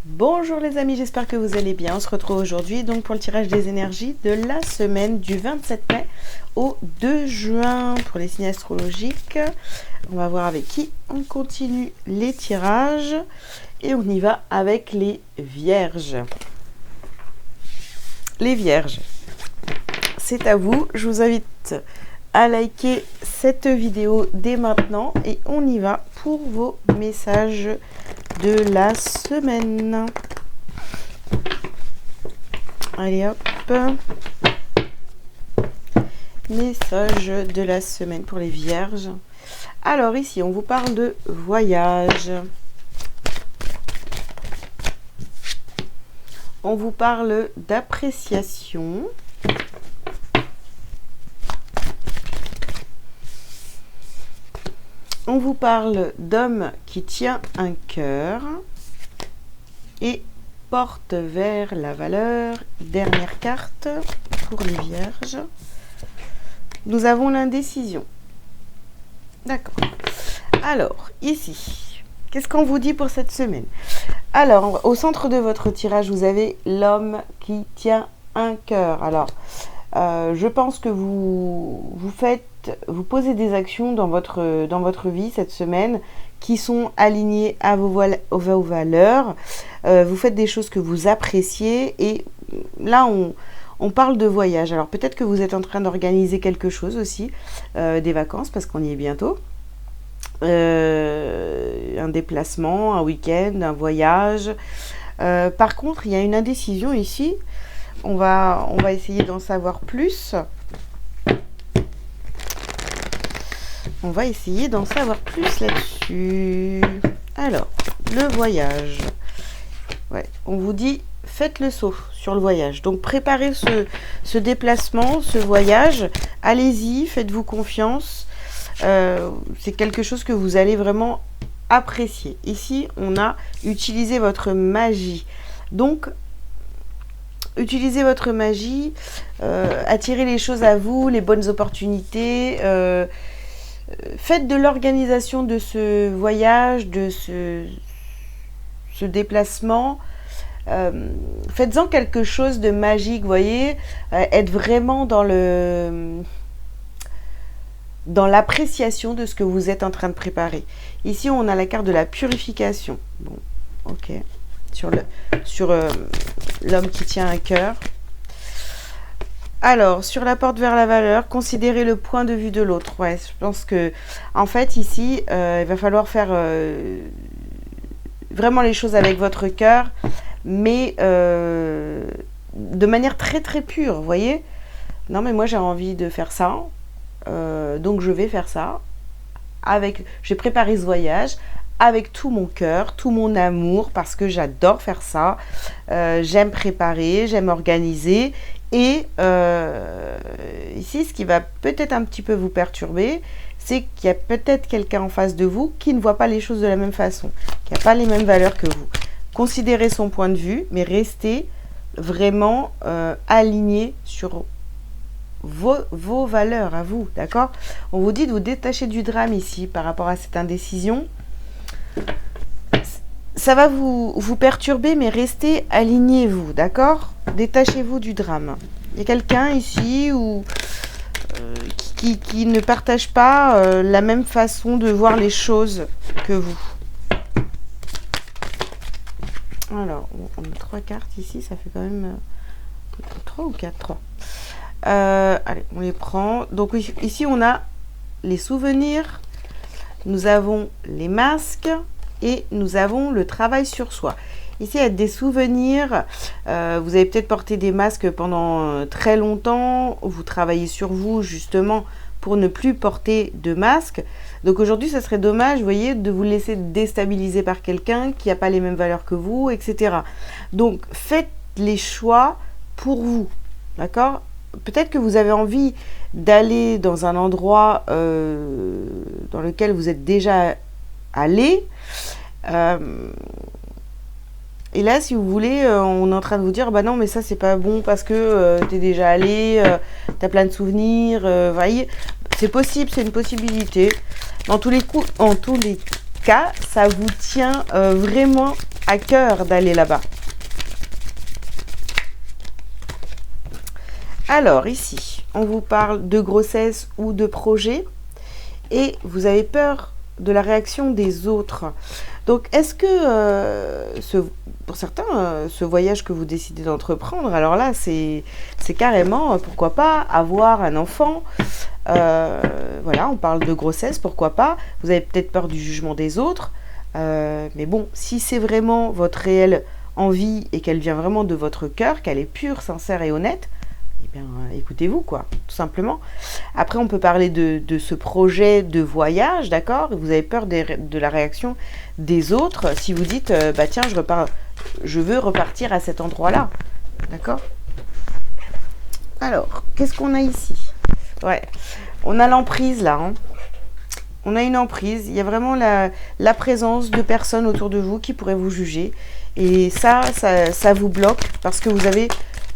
Bonjour les amis, j'espère que vous allez bien. On se retrouve aujourd'hui donc pour le tirage des énergies de la semaine du 27 mai au 2 juin pour les signes astrologiques. On va voir avec qui on continue les tirages et on y va avec les vierges. Les vierges, c'est à vous. Je vous invite à liker cette vidéo dès maintenant et on y va pour vos messages de la semaine. Allez hop, message de la semaine pour les vierges. Alors ici on vous parle de voyage, on vous parle d'appréciation, on vous parle d'homme qui tient un cœur et porte vers la valeur. Dernière carte pour les vierges. Nous avons l'indécision. D'accord. Alors, ici, qu'est-ce qu'on vous dit pour cette semaine? Alors, au centre de votre tirage, vous avez l'homme qui tient un cœur. Alors, je pense que vous posez des actions dans votre vie cette semaine qui sont alignées à vos valeurs. Vous faites des choses que vous appréciez et là on parle de voyage. Alors peut-être que vous êtes en train d'organiser quelque chose aussi, des vacances parce qu'on y est bientôt. Un déplacement, un week-end, un voyage. Par contre, il y a une indécision ici. On va essayer d'en savoir plus. On va essayer d'en savoir plus là-dessus. Alors, le voyage. Ouais, on vous dit, faites le saut sur le voyage. Donc, préparez ce déplacement, ce voyage. Allez-y, faites-vous confiance. C'est quelque chose que vous allez vraiment apprécier. Ici, on a utilisé votre magie. Donc, utilisez votre magie, attirez les choses à vous, les bonnes opportunités. Faites de l'organisation de ce voyage, de ce déplacement. Faites-en quelque chose de magique, vous voyez. Êtes vraiment dans l'appréciation de ce que vous êtes en train de préparer. Ici, on a la carte de la purification. Bon, ok. Sur l'homme qui tient un cœur. Alors, sur la porte vers la valeur, considérez le point de vue de l'autre. Ouais, je pense que, en fait, ici, il va falloir faire vraiment les choses avec votre cœur, mais de manière très très pure, vous voyez. Non, mais moi j'ai envie de faire ça, donc je vais faire ça. J'ai préparé ce voyage avec tout mon cœur, tout mon amour, parce que j'adore faire ça. J'aime préparer, j'aime organiser. Et ici, ce qui va peut-être un petit peu vous perturber, c'est qu'il y a peut-être quelqu'un en face de vous qui ne voit pas les choses de la même façon, qui n'a pas les mêmes valeurs que vous. Considérez son point de vue, mais restez vraiment aligné sur vos valeurs à vous, d'accord? On vous dit de vous détacher du drame ici par rapport à cette indécision. Ça va vous perturber, mais restez alignés, vous, d'accord? Détachez-vous du drame. Il y a quelqu'un ici qui ne partage pas la même façon de voir les choses que vous. Alors, on a 3 cartes ici, ça fait quand même 3 ou 4, 3. Allez, on les prend. Donc ici, on a les souvenirs, nous avons les masques et nous avons le travail sur soi. Ici, il y a des souvenirs. Vous avez peut-être porté des masques pendant très longtemps. Vous travaillez sur vous, justement, pour ne plus porter de masque. Donc aujourd'hui, ça serait dommage, vous voyez, de vous laisser déstabiliser par quelqu'un qui n'a pas les mêmes valeurs que vous, etc. Donc, faites les choix pour vous, d'accord? Peut-être que vous avez envie d'aller dans un endroit dans lequel vous êtes déjà allé. Et là, si vous voulez, on est en train de vous dire, bah non, mais ça, c'est pas bon parce que t'es déjà allé, t'as plein de souvenirs, vous voyez, c'est possible, c'est une possibilité. En tous les cas, ça vous tient vraiment à cœur d'aller là-bas. Alors ici, on vous parle de grossesse ou de projet et vous avez peur de la réaction des autres. Donc est-ce que, pour certains, ce voyage que vous décidez d'entreprendre, alors là c'est carrément, pourquoi pas, avoir un enfant. Voilà, on parle de grossesse, pourquoi pas. Vous avez peut-être peur du jugement des autres. Mais bon, si c'est vraiment votre réelle envie et qu'elle vient vraiment de votre cœur, qu'elle est pure, sincère et honnête, eh bien, écoutez-vous, quoi, tout simplement. Après, on peut parler de ce projet de voyage, d'accord? Vous avez peur de la réaction des autres si vous dites, bah tiens, je veux repartir à cet endroit-là, d'accord? Alors, qu'est-ce qu'on a ici? Ouais, on a l'emprise là, hein. On a une emprise, il y a vraiment la présence de personnes autour de vous qui pourraient vous juger. Et ça vous bloque parce que vous avez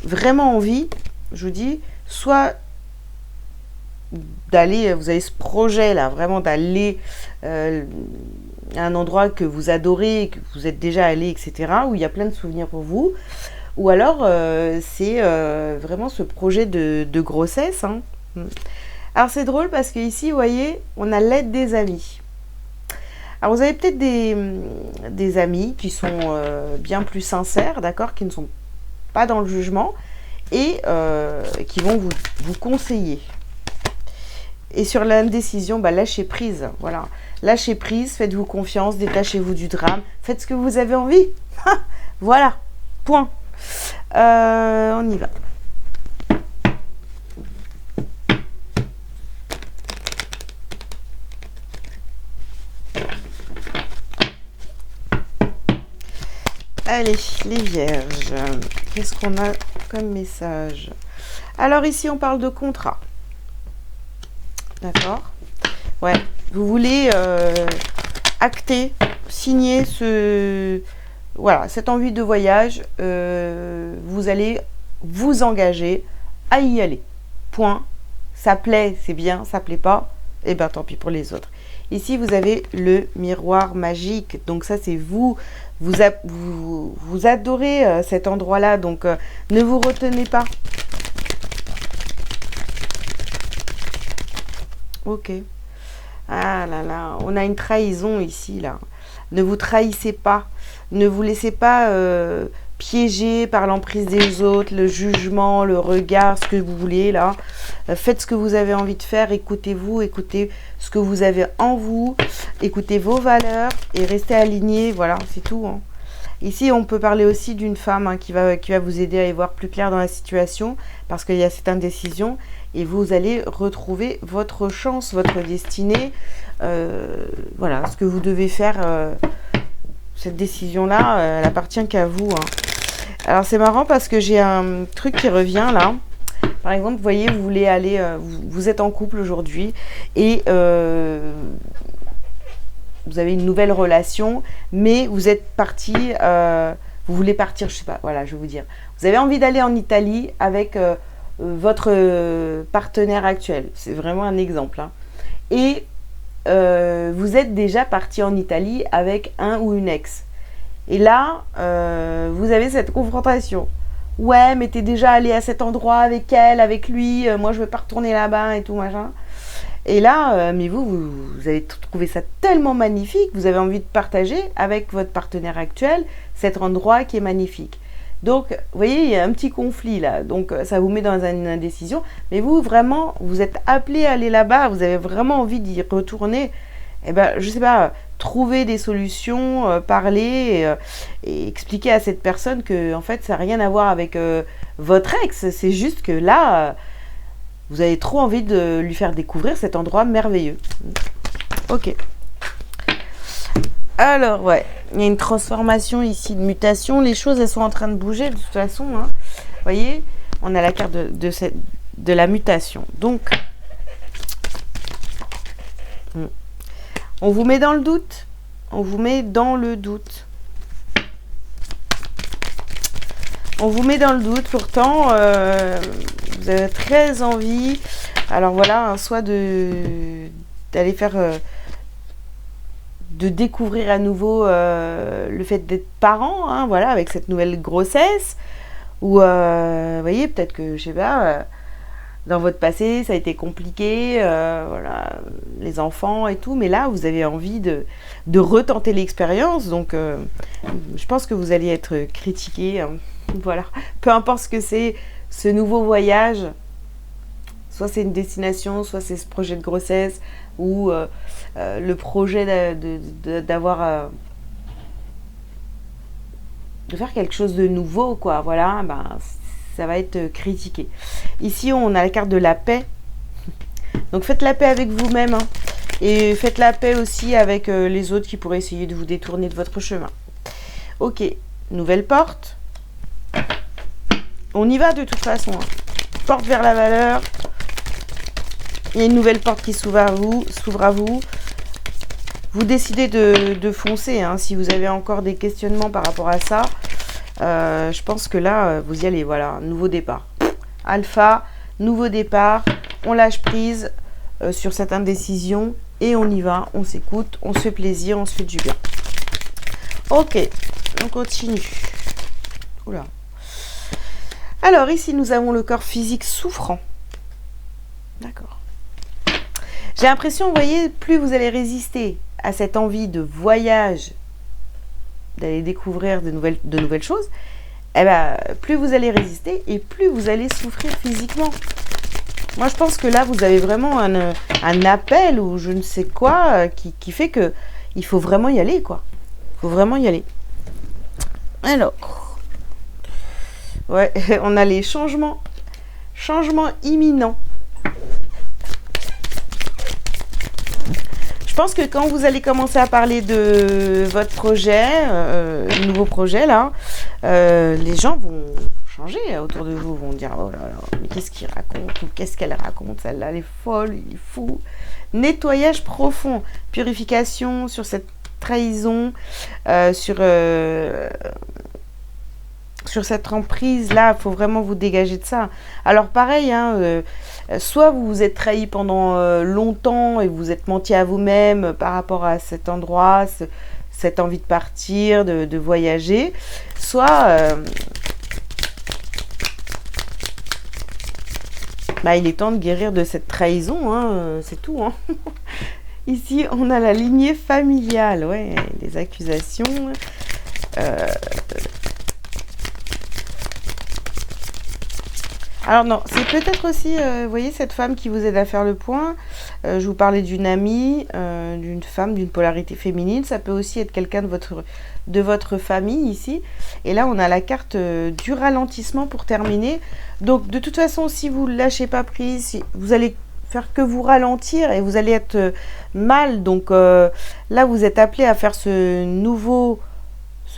vraiment envie, je vous dis, soit d'aller, vous avez ce projet là, vraiment d'aller à un endroit que vous adorez, que vous êtes déjà allé, etc., où il y a plein de souvenirs pour vous, ou alors c'est vraiment ce projet de grossesse, hein. Alors c'est drôle parce que ici, vous voyez, on a l'aide des amis. Alors vous avez peut-être des amis qui sont bien plus sincères, d'accord, qui ne sont pas dans le jugement et qui vont vous conseiller. Et sur l'indécision, bah, lâchez prise, voilà. Lâchez prise, faites-vous confiance, détachez-vous du drame, faites ce que vous avez envie. Voilà, point. On y va. Allez, les vierges, qu'est-ce qu'on a comme message? Alors ici, on parle de contrat. D'accord? Ouais, vous voulez acter, signer voilà, cette envie de voyage. Vous allez vous engager à y aller. Point. Ça plaît, c'est bien. Ça plaît pas, et ben tant pis pour les autres. Ici, vous avez le miroir magique. Donc ça, c'est vous. Vous adorez cet endroit-là. Donc, ne vous retenez pas. Ok. Ah là là, on a une trahison ici, là. Ne vous trahissez pas. Ne vous laissez pas piéger par l'emprise des autres, le jugement, le regard, ce que vous voulez, là. Faites ce que vous avez envie de faire. Écoutez-vous, écoutez ce que vous avez en vous. Écoutez vos valeurs et restez alignés. Voilà, c'est tout, hein. Ici, on peut parler aussi d'une femme, hein, qui va vous aider à y voir plus clair dans la situation parce qu'il y a cette indécision. Et vous allez retrouver votre chance, votre destinée. Voilà, ce que vous devez faire, cette décision-là, elle appartient qu'à vous, hein. Alors, c'est marrant parce que j'ai un truc qui revient là. Par exemple, vous voyez, vous voulez aller, vous êtes en couple aujourd'hui et vous avez une nouvelle relation, mais vous êtes parti, vous voulez partir, je sais pas, voilà, je vais vous dire. Vous avez envie d'aller en Italie avec votre partenaire actuel. C'est vraiment un exemple, hein. Et vous êtes déjà parti en Italie avec un ou une ex. Et là, vous avez cette confrontation. Ouais, mais t'es déjà allé à cet endroit avec elle, avec lui, moi je veux pas retourner là-bas et tout, machin. Et là, mais vous avez trouvé ça tellement magnifique, vous avez envie de partager avec votre partenaire actuel cet endroit qui est magnifique. Donc, vous voyez, il y a un petit conflit là, donc ça vous met dans une indécision, mais vous, vraiment, vous êtes appelé à aller là-bas, vous avez vraiment envie d'y retourner, eh ben, je sais pas, trouver des solutions, parler et expliquer à cette personne que, en fait, ça n'a rien à voir avec votre ex, c'est juste que là, vous avez trop envie de lui faire découvrir cet endroit merveilleux. Ok. Alors, ouais, il y a une transformation ici, une mutation. Les choses, elles sont en train de bouger de toute façon, hein. Vous voyez, on a la carte de la mutation. Donc, on vous met dans le doute. On vous met dans le doute. On vous met dans le doute. Pourtant, vous avez très envie. Alors voilà, hein, soit d'aller faire... de découvrir à nouveau le fait d'être parent, hein, voilà, avec cette nouvelle grossesse. Ou, vous voyez, peut-être que, je sais pas, dans votre passé, ça a été compliqué, voilà, les enfants et tout. Mais là, vous avez envie de retenter l'expérience. Donc, je pense que vous allez être critiqué. Hein, voilà. Peu importe ce que c'est, ce nouveau voyage. Soit c'est une destination, soit c'est ce projet de grossesse, ou le projet d'avoir... de faire quelque chose de nouveau, quoi. Voilà, ben, ça va être critiqué. Ici, on a la carte de la paix. Donc, faites la paix avec vous-même. Hein, et faites la paix aussi avec les autres qui pourraient essayer de vous détourner de votre chemin. Ok, nouvelle porte. On y va de toute façon. Hein. Porte vers la valeur. Il y a une nouvelle porte qui s'ouvre à vous. Vous décidez de foncer. Hein, si vous avez encore des questionnements par rapport à ça, je pense que là, vous y allez. Voilà, nouveau départ. Alpha, nouveau départ. On lâche prise sur cette indécision et on y va. On s'écoute, on se fait plaisir, on se fait du bien. Ok, on continue. Oula. Alors, ici, nous avons le corps physique souffrant. D'accord. J'ai l'impression, vous voyez, plus vous allez résister à cette envie de voyage, d'aller découvrir de nouvelles choses, eh ben, plus vous allez résister et plus vous allez souffrir physiquement. Moi, je pense que là, vous avez vraiment un appel ou je ne sais quoi qui fait que il faut vraiment y aller, quoi. Il faut vraiment y aller. Alors, ouais, on a les changements imminents. Je pense que quand vous allez commencer à parler de votre projet, nouveau projet là, les gens vont changer autour de vous, vont dire oh là là, mais qu'est-ce qu'il raconte ou qu'est-ce qu'elle raconte, celle-là, elle est folle, il est fou. Nettoyage profond, purification sur cette trahison, sur cette emprise là, il faut vraiment vous dégager de ça. Alors pareil, hein, soit vous vous êtes trahi pendant longtemps et vous êtes menti à vous-même par rapport à cet endroit, cette envie de partir, de voyager, soit bah, il est temps de guérir de cette trahison, hein, c'est tout. Hein. Ici, on a la lignée familiale, ouais, les accusations. Alors non, c'est peut-être aussi, vous voyez, cette femme qui vous aide à faire le point. Je vous parlais d'une amie, d'une femme, d'une polarité féminine. Ça peut aussi être quelqu'un de votre famille ici. Et là, on a la carte du ralentissement pour terminer. Donc, de toute façon, si vous ne lâchez pas prise, vous allez faire que vous ralentir et vous allez être mal. Donc, là, vous êtes appelé à faire ce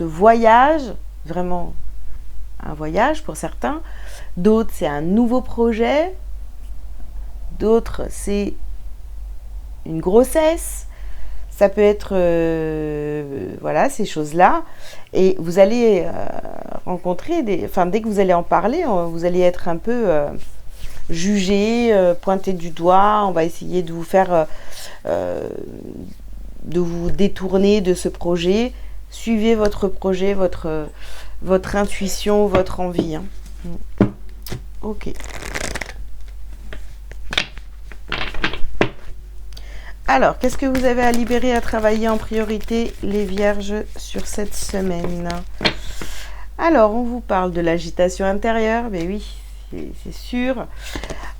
voyage, vraiment un voyage pour certains. D'autres, c'est un nouveau projet. D'autres, c'est une grossesse. Ça peut être, voilà, ces choses-là. Et vous allez rencontrer dès que vous allez en parler, vous allez être un peu jugé, pointé du doigt. On va essayer de vous faire, de vous détourner de ce projet. Suivez votre projet, votre intuition, votre envie. Hein. Ok. Alors, qu'est-ce que vous avez à libérer, à travailler en priorité, les vierges, sur cette semaine? Alors, on vous parle de l'agitation intérieure, mais oui, c'est sûr.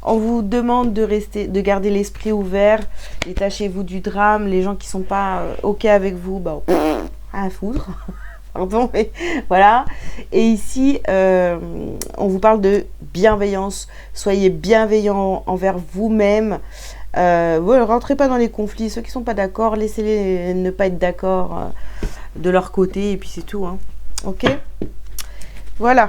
On vous demande de garder l'esprit ouvert, détachez-vous du drame. Les gens qui ne sont pas OK avec vous, bah, à foutre. Pardon, mais voilà. Et ici, on vous parle de bienveillance. Soyez bienveillant envers vous-même. Rentrez pas dans les conflits. Ceux qui sont pas d'accord, laissez-les ne pas être d'accord de leur côté. Et puis c'est tout. Hein. Ok. Voilà.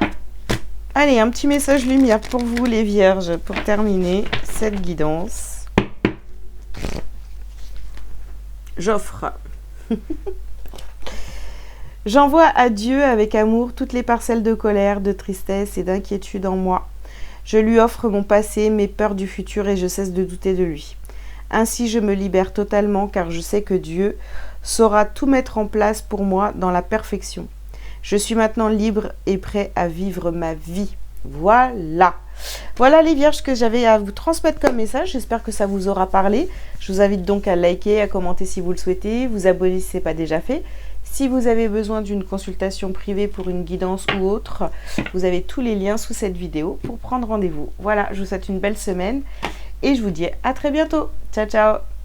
Allez, un petit message lumière pour vous, les vierges, pour terminer cette guidance. J'offre. J'envoie à Dieu avec amour toutes les parcelles de colère, de tristesse et d'inquiétude en moi. Je lui offre mon passé, mes peurs du futur et je cesse de douter de lui. Ainsi, je me libère totalement car je sais que Dieu saura tout mettre en place pour moi dans la perfection. Je suis maintenant libre et prêt à vivre ma vie. Voilà. Voilà les vierges que j'avais à vous transmettre comme message. J'espère que ça vous aura parlé. Je vous invite donc à liker, à commenter si vous le souhaitez, vous abonner si ce n'est pas déjà fait. Si vous avez besoin d'une consultation privée pour une guidance ou autre, vous avez tous les liens sous cette vidéo pour prendre rendez-vous. Voilà, je vous souhaite une belle semaine et je vous dis à très bientôt. Ciao, ciao!